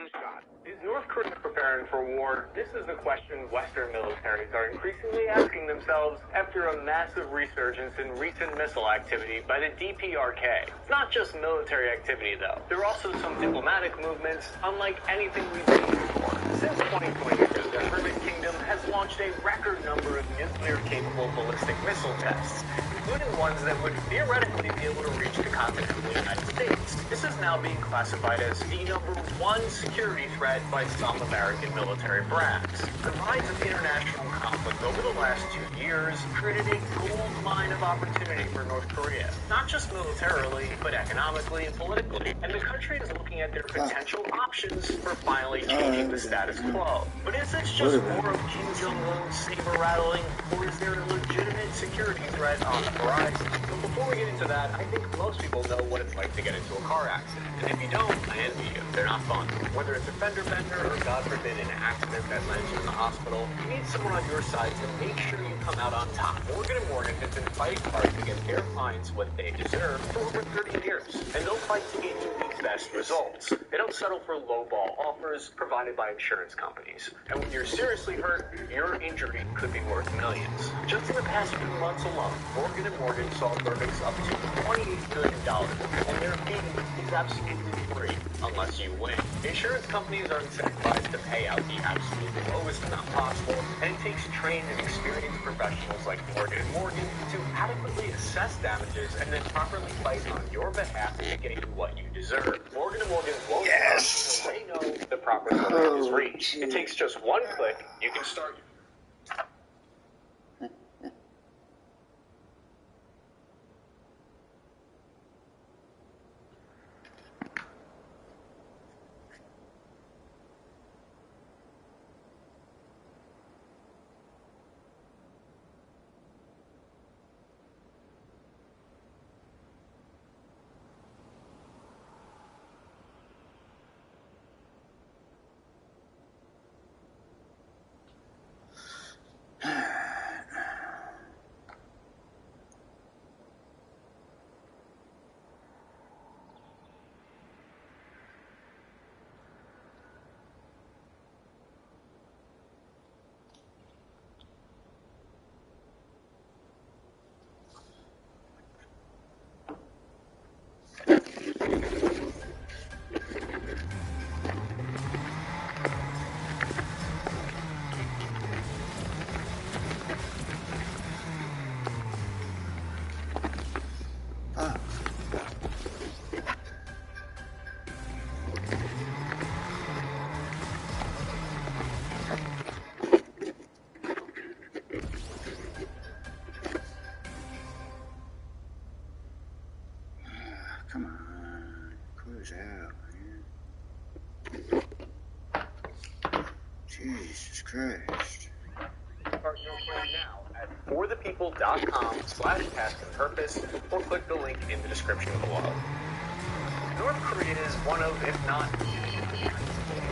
one shot. Is North Korea preparing for war? This is the question Western militaries are increasingly asking themselves after a massive resurgence in recent missile activity by the DPRK. It's not just military activity, though. There are also some diplomatic movements, unlike anything we've seen before. Since 2022, the Hermit Kingdom has launched a record number of nuclear-capable ballistic missile tests, including ones that would theoretically be able to reach the continental United States. This is now being classified as the #1 security threat by some American military brass. The rise of international conflict over the last 2 years created a gold mine of opportunity for North Korea, not just militarily, but economically and politically. And the country is looking at their potential options for finally changing the status quo. But is this just more of Kim Jong-un's saber-rattling, or is there a legitimate security threat on the horizon? But before we get into that, I think most people know what it's like to get into a car accident. And if you don't, I envy you. They're not fun. Whether it's a fender bender or, God forbid, an accident that lands you in the hospital, you need someone on your side to make sure you come out on top. Morgan & Morgan has been fighting hard to get their clients what they deserve for over 30 years. And they'll fight to get you the best results. They don't settle for lowball offers provided by insurance companies. And when you're seriously hurt, your injury could be worth millions. Just in the past few months alone, Morgan & Morgan saw verdicts up to $28 billion. And their fee is absolutely free unless you win. Insurance companies are incentivized to pay out the absolute lowest amount possible, and it takes trained and experienced professionals like Morgan & Morgan to adequately assess damages and then properly fight on your behalf to get you what you deserve. Morgan & Morgan won't stop until they know the proper limit is reached. It takes just one click. You can start. Come on, close out, man. Jesus Christ. Start your plan now at forthepeople.com/taskandpurpose or click the link in the description below. North Korea is one of, if not the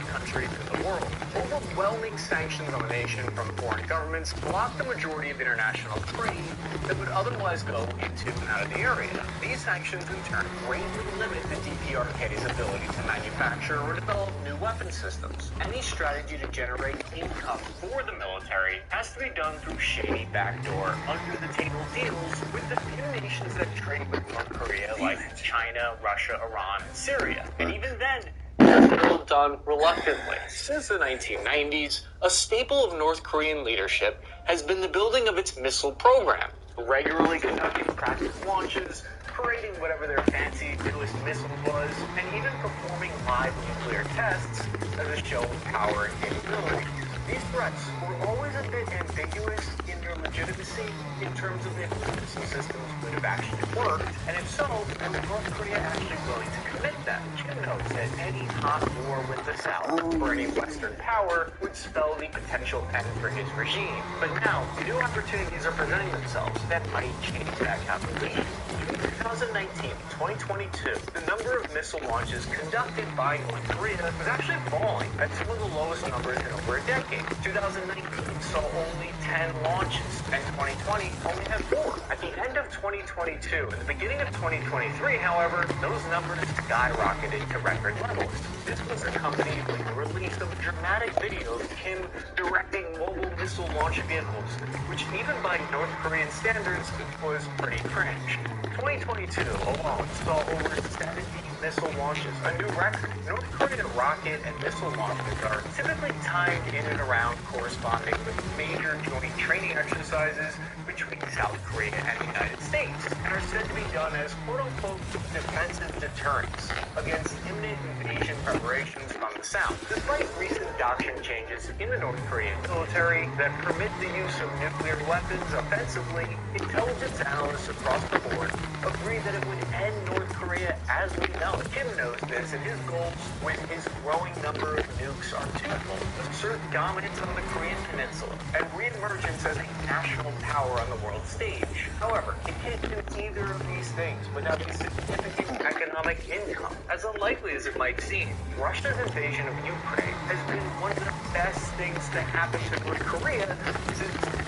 countries in the world. Overwhelming sanctions on the nation from foreign governments block the majority of international trade that would otherwise go into and out of the area. These sanctions, in turn, greatly limit the DPRK's ability to manufacture or develop new weapon systems. Any strategy to generate income for the military has to be done through shady backdoor, under-the-table deals with the few nations that trade with North Korea, like China, Russia, Iran, and Syria. And even then, it's all done reluctantly. Since the 1990s, a staple of North Korean leadership has been the building of its missile program, regularly conducting practice launches, parading whatever their fancy newest missile was, and even performing live nuclear tests as a show of power and capability. These threats were always a bit ambiguous in their legitimacy in terms of if the missile systems would have actually worked, and if so, was North Korea actually willing to commit them? Kim notes that any hot war with the South or any Western power would spell the potential end for his regime. But now, new opportunities are presenting themselves that might change that calculation. In 2019 and 2022, the number of missile launches conducted by North Korea was actually falling at some of the lowest numbers in over a decade. 2019 saw only 10 launches, and 2020 only had 4. At the end of 2022 and the beginning of 2023, however, those numbers skyrocketed to record levels. This was accompanied with the release of a dramatic video of Kim directing mobile missile launch vehicles, which even by North Korean standards was pretty cringe. 2022 alone saw over 70 missile launches, a new record. North Korean rocket and missile launches are typically timed in and around corresponding with major joint training exercises between South Korea and the United States, and are said to be done as quote-unquote defensive deterrents against imminent invasion preparations from the South. Despite recent doctrine changes in the North Korean military that permit the use of nuclear weapons offensively, intelligence analysts across the board agree that it would end North Korea as we know it. Kim knows this, and his goals with his growing number of nukes are twofold: assert dominance on the Korean peninsula and reemergence as a national power on the world stage. However, it can't do either of these things without a significant economic income. As unlikely as it might seem, Russia's invasion of Ukraine has been one of the best things to happen to North Korea since the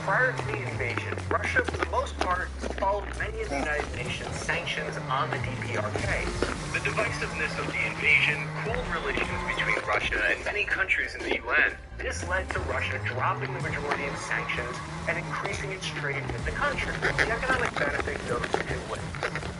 prior to the invasion. Russia, for the most part, followed many of the United Nations sanctions on the DPRK. The divisiveness of the invasion cooled relations between Russia and many countries in the UN. This led to Russia dropping the majority of sanctions and increasing its trade with the country. The economic benefit goes two ways.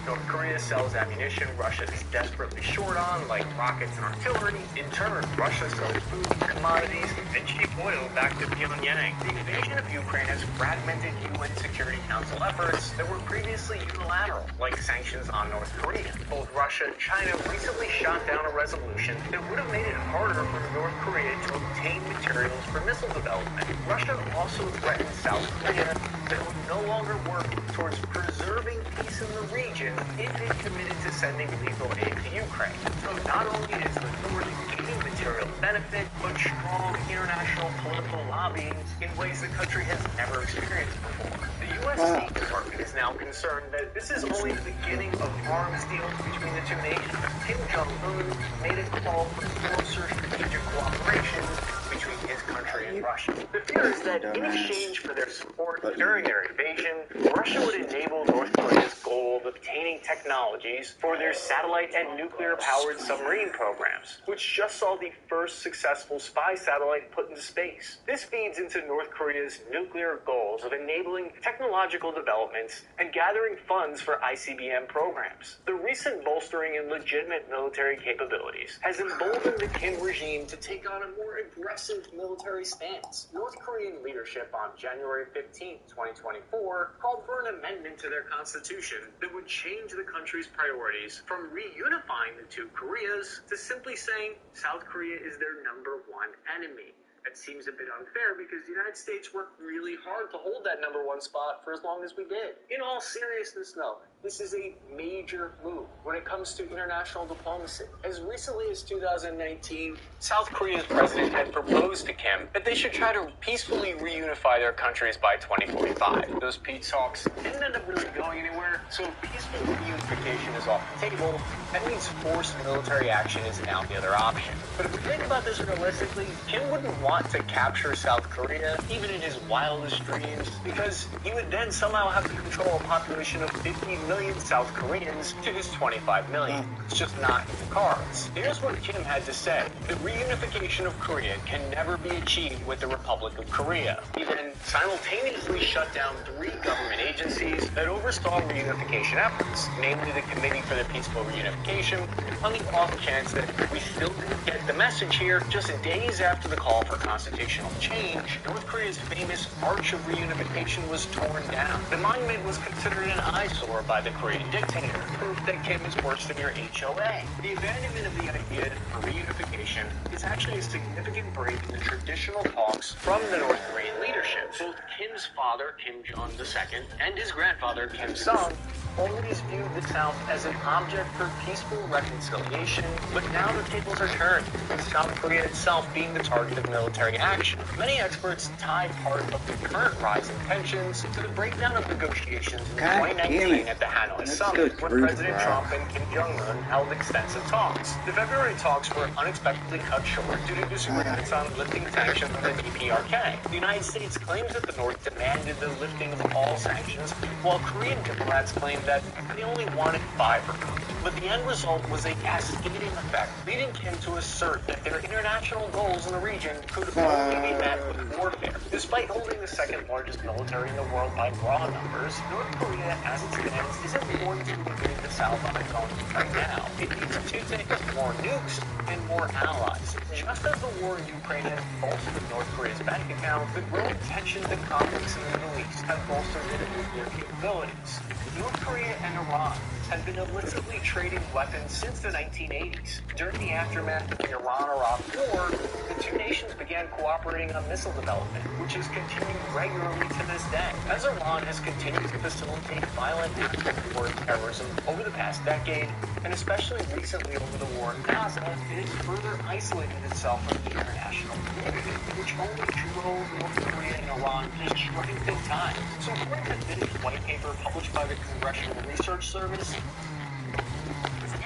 North Korea sells ammunition Russia is desperately short on, like rockets and artillery. In turn, Russia sells food, commodities, and cheap oil back to Pyongyang. The invasion of Ukraine has fragmented UN Security Council efforts that were previously unilateral, like sanctions on North Korea. Both Russia and China recently shot down a resolution that would have made it harder for North Korea to obtain materials for missile development. Russia also threatened South Korea that it would no longer work towards preserving peace in the region if it committed to sending lethal aid to Ukraine. So not only is the North gaining material benefit, but strong international political lobbying in ways the country has never experienced before. The U.S. State Department is now concerned that this is only the beginning of arms deals between the two nations. Kim Jong-un made a call for closer strategic cooperation between his country and Russia. The fear is that in exchange for their support during their invasion, Russia would enable North Korea's goal of obtaining technologies for their satellite and nuclear-powered submarine programs, which just saw the first successful spy satellite put into space. This feeds into North Korea's nuclear goals of enabling technological developments and gathering funds for ICBM programs. The recent bolstering in legitimate military capabilities has emboldened the Kim regime to take on a more aggressive military stance. North Korean leadership on January 15, 2024, called for an amendment to their constitution that would change the country's priorities from reunifying the two Koreas to simply saying South Korea is their number one enemy. That seems a bit unfair because the United States worked really hard to hold that number one spot for as long as we did. In all seriousness, though, this is a major move when it comes to international diplomacy. As recently as 2019, South Korea's president had proposed to Kim that they should try to peacefully reunify their countries by 2045. Those peace talks didn't end up really going anywhere, so peaceful reunification is off the table. That means forced military action is now the other option. But if we think about this realistically, Kim wouldn't want to capture South Korea, even in his wildest dreams, because he would then somehow have to control a population of 50 million South Koreans to his 25 million. It's just not in the cards. Here's what Kim had to say. The reunification of Korea can never be achieved with the Republic of Korea. He then simultaneously shut down 3 government agencies that oversaw reunification efforts, namely the Committee for the Peaceful Reunification. On the off chance that we still didn't get the message here, just days after the call for constitutional change, North Korea's famous Arch of Reunification was torn down. The monument was considered an eyesore by the Korean dictator, proof that Kim is worse than your HOA. The abandonment of the idea for reunification is actually a significant break in the traditional talks from the North Korean leadership. Both Kim's father, Kim Jong II, and his grandfather, Kim Sung, always viewed the South as an object for peaceful reconciliation, but now the tables are turned, with South Korea itself being the target of military action. Many experts tie part of the current rise in tensions to the breakdown of negotiations in 2019 at the Hanoi Summit, where President Trump and Kim Jong-un held extensive talks. The February talks were unexpectedly cut short due to disagreements on lifting sanctions on the DPRK. The United States claims that the North demanded the lifting of all sanctions, while Korean diplomats claimed that they only wanted 5 removed. but the end result was a cascading effect, leading Kim to assert that their international goals in the region could only be met with warfare. Despite holding the second largest military in the world by raw numbers, North Korea, as it stands, isn't going to invade the South on its own right now. It needs two things: more nukes and more allies. Just as the war in Ukraine has bolstered North Korea's bank account, the growing tensions and conflicts in the Middle East have bolstered its nuclear capabilities. North Korea and Iran have been illicitly trading weapons since the 1980s. During the aftermath of the Iran-Iraq War, the two nations began cooperating on missile development, which has continued regularly to this day. As Iran has continued to facilitate violent acts of war and terrorism over the past decade, and especially recently over the war in Gaza, it has further isolated itself from the international community, which only drove North Korea and Iran to strengthen ties. So according to this white paper published by the Congressional Research Service,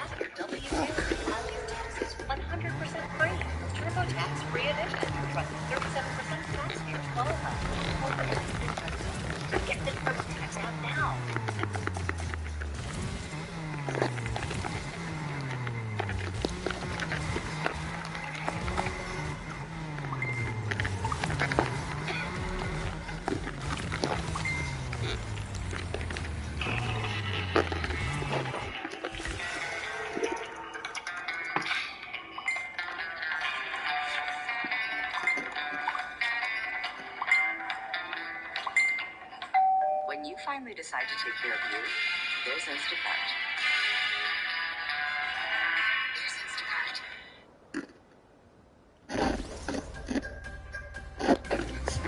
After W2, allow your taxes 100% free. TurboTax free edition. Trusted 37% of taxpayers qualify. Get the TurboTax app now. When you finally decide to take care of you, there's Instacart.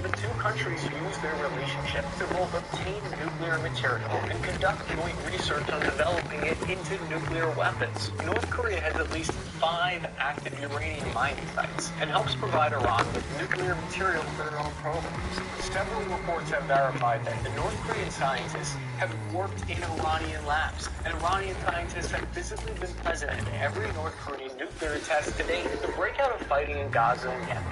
the two countries use their relationship to both obtain nuclear material and conduct joint research on developing it into nuclear weapons. North Korea has at least 5 active uranium mining sites and helps provide Iran with nuclear material for their own programs. Several reports have verified that the North Korean scientists have worked in Iranian labs, and Iranian scientists have physically been present in every North Korean nuclear test to date. The breakout of fighting in Gaza and Yemen,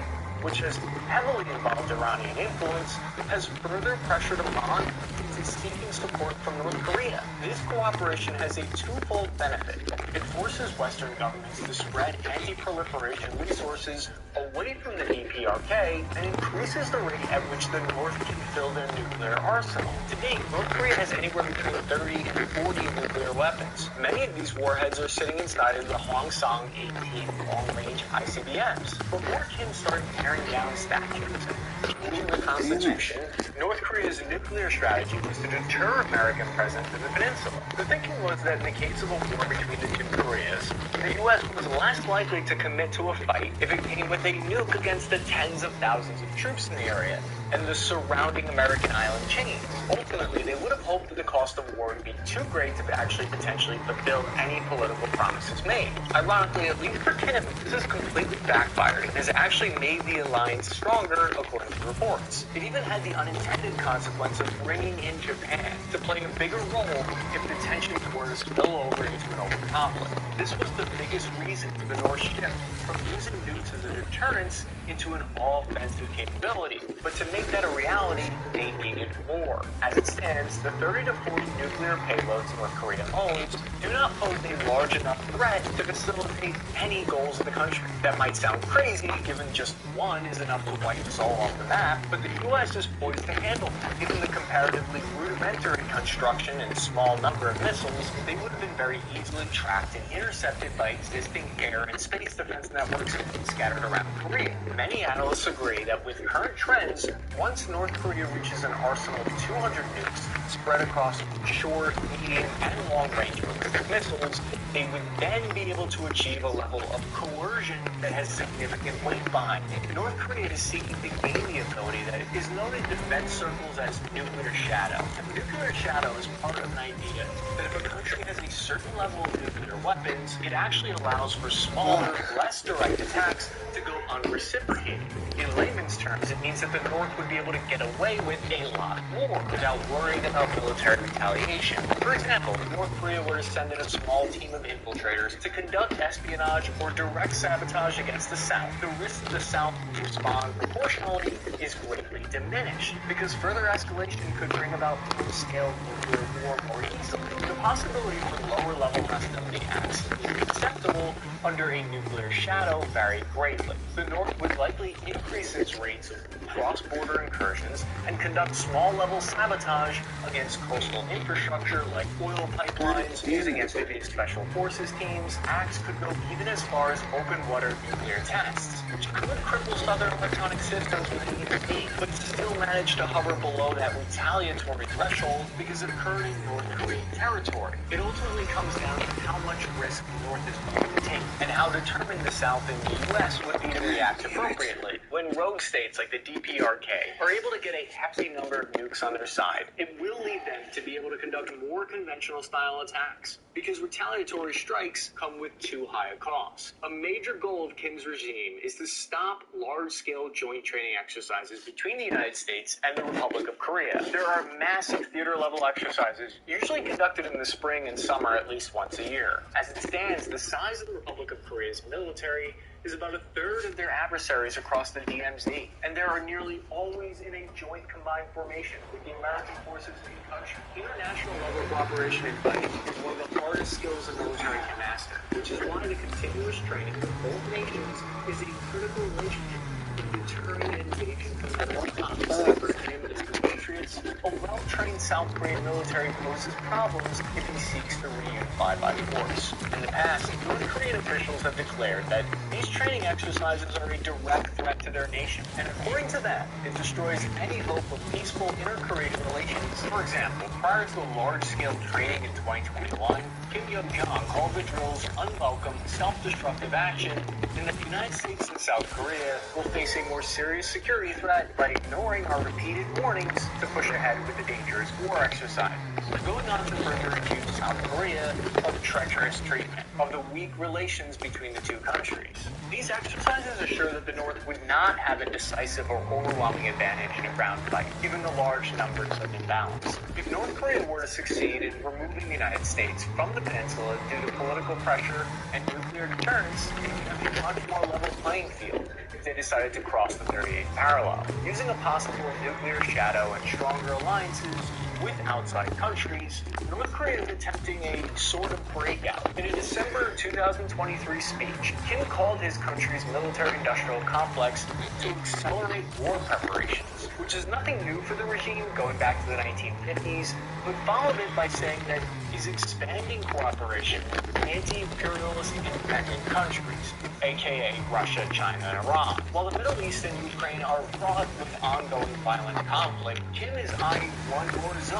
which has heavily involved Iranian influence, has further pressured Iran into seeking support from North Korea. This cooperation has a twofold benefit. It forces Western governments to spread anti-proliferation resources away from the DPRK and increases the rate at which the North can fill their nuclear arsenal. To date, North Korea has anywhere between 30 and 40 nuclear weapons. Many of these warheads are sitting inside of the Hwasong 18 long-range ICBMs. Before Kim started tearing down statues and changing the Constitution, North Korea's nuclear strategy was to deter American presence in the peninsula. The thinking was that in the case of a war between the two Koreas, the U.S. was less likely to commit to a fight if it came with a nuke against the tens of thousands of troops in the area and the surrounding American island chains. Ultimately, they would have hoped that the cost of war would be too great to actually potentially fulfill any political promises made. Ironically, at least for Kim, this has completely backfired and has actually made the alliance stronger, according to reports. It even had the unintended consequence of bringing in Japan to play a bigger role if the tensions were to spill over into an open conflict. This was the biggest reason for the North shift from using nukes as a deterrence into an all-offensive capability. But to make that a reality, they needed more. As it stands, the 30 to 40 nuclear payloads North Korea owns do not pose a large enough threat to facilitate any goals of the country. That might sound crazy, given just one is enough to wipe us all off the map, but the U.S. is poised to handle that. Given the comparatively rudimentary construction and small number of missiles, they would have been very easily tracked and intercepted by existing air and space defense networks scattered around Korea. Many analysts agree that with current trends, once North Korea reaches an arsenal of 200 nukes spread across short, medium, and long-range ballistic missiles, they would then be able to achieve a level of coercion that has significant weight behind it. North Korea is seeking to gain the ability that is known in defense circles as nuclear shadow. And nuclear shadow is part of an idea that if a country has a certain level of nuclear weapons, it actually allows for smaller, less direct attacks to go unreciprocated. In layman's terms, it means that the North would be able to get away with a lot more without worrying about military retaliation. For example, if North Korea were to send send in a small team of infiltrators to conduct espionage or direct sabotage against the South, the risk of the South to respond proportionally is greatly diminished, because further escalation could bring about full-scale nuclear war more easily. The possibility for lower-level hostility acts acceptable under a nuclear shadow vary greatly. The North would likely increase its rates of cross-border incursions and conduct small-level sabotage against coastal infrastructure like oil pipelines, using amphibious special forces teams. Acts could go even as far as open-water nuclear tests, which could cripple Southern electronic systems with an EMP, but still manage to hover below that retaliatory threshold because it occurred in North Korean territory. It ultimately comes down to how much risk the North is willing to take and how determined the South and the U.S. would be to react appropriately. When rogue states like the DPRK are able to get a hefty number of nukes on their side, it will lead them to be able to conduct more conventional style attacks, because retaliatory strikes come with too high a cost. A major goal of Kim's regime is to stop large-scale joint training exercises between the United States and the Republic of Korea. There are massive theater-level exercises, usually conducted in the spring and summer at least once a year. As it stands, the size of the Republic of Korea's military is about a third of their adversaries across the DMZ, and there are nearly always in a joint combined formation with the American forces in the country. International level cooperation in fighting is one of the hardest skills a military can master, which is why the continuous training of both nations is a critical relationship in deterring and engaging competitive conflicts. For him and his compatriots, a well-trained South Korean military poses problems if he seeks to reunify by force. In the past, North Korean officials have declared that these training exercises are a direct threat to their nation, and according to them, it destroys any hope of peaceful inter-Korean relations. For example, prior to a large-scale training in 2021, Kim Yo-jong called the drills unwelcome, self-destructive action, and that the United States and South Korea will face a more serious security threat by ignoring our repeated warnings to push ahead with the dangerous war exercises. Going on to further accuse South Korea of treacherous treatment, of the weak relations between the two countries. These exercises assure that the North would not have a decisive or overwhelming advantage in a ground fight, given the large numbers of imbalance. If North Korea were to succeed in removing the United States from the peninsula due to political pressure and nuclear deterrence, it would have a much more level playing field if they decided to cross the 38th parallel. Using a possible nuclear shadow and stronger alliances with outside countries, North Korea is attempting a sort of breakout. In a December 2023 speech, Kim called his country's military-industrial complex to accelerate war preparations, which is nothing new for the regime going back to the 1950s, but followed it by saying that he's expanding cooperation with anti-imperialist independent countries, aka Russia, China, and Iran. While the Middle East and Ukraine are fraught with ongoing violent conflict, Kim is eyeing one more zone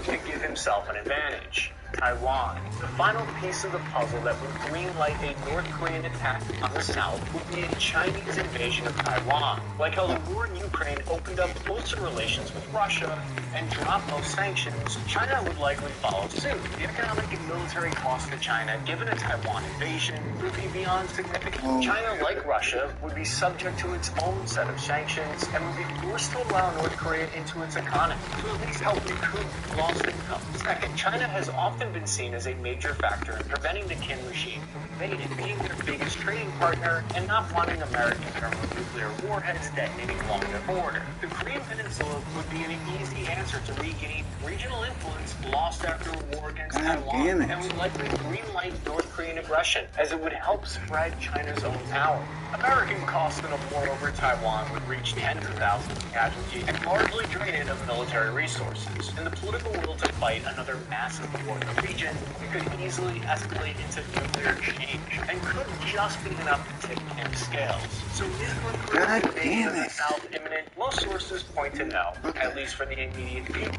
to give himself an advantage: Taiwan. The final piece of the puzzle that would greenlight a North Korean attack on the South would be a Chinese invasion of Taiwan. Like how the war in Ukraine opened up closer relations with Russia and dropped most sanctions, China would likely follow suit. The economic and military cost to China, given a Taiwan invasion, would be beyond significant. China, like Russia, would be subject to its own set of sanctions and would be forced to allow North Korea into its economy, to at least help recoup lost income. Second, China has often been seen as a major factor in preventing the Kim regime from invading, being their biggest trading partner and not wanting American thermonuclear warheads detonating along their border. The Korean Peninsula would be an easy answer to regain regional influence lost after a war against Taiwan, and would likely greenlight North Korean aggression, as it would help spread China's own power. American costs in a war over Taiwan would reach tens of thousands of casualties and largely drain it of military resources. And the political will to fight another massive war in the region could easily escalate into nuclear exchange, and could just be enough to tip Kim's scales. So is North Korea's invasion of the South imminent? Most sources point to no, at least for the immediate future.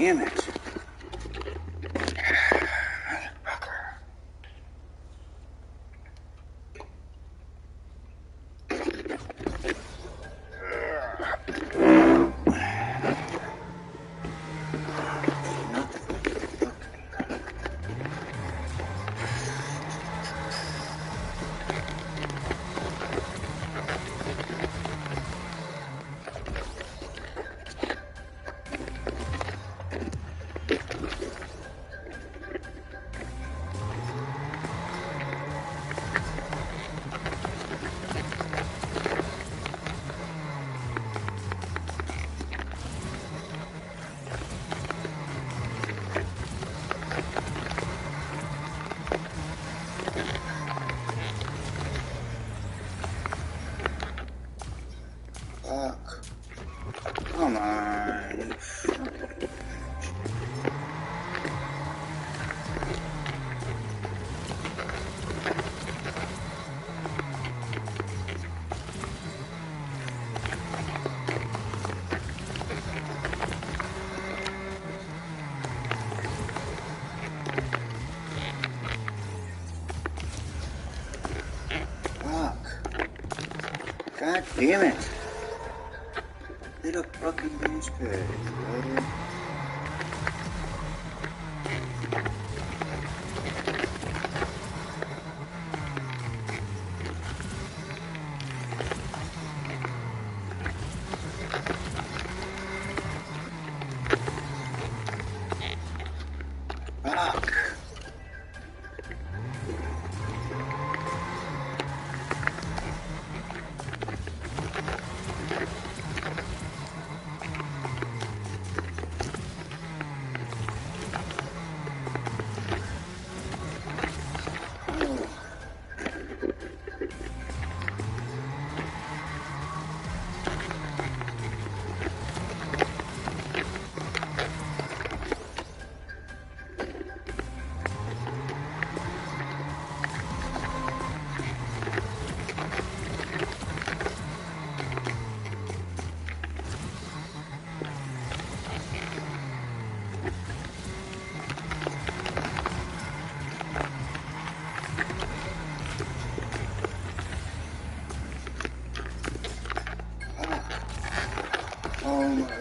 damn it. Fuck. Come on. Fuck. God damn it. Little fucking douchebag, brother. Fuck. Oh my God.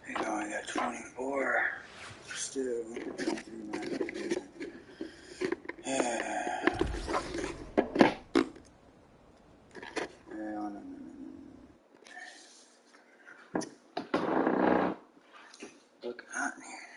You know, I got 24. Still. Look hot in here.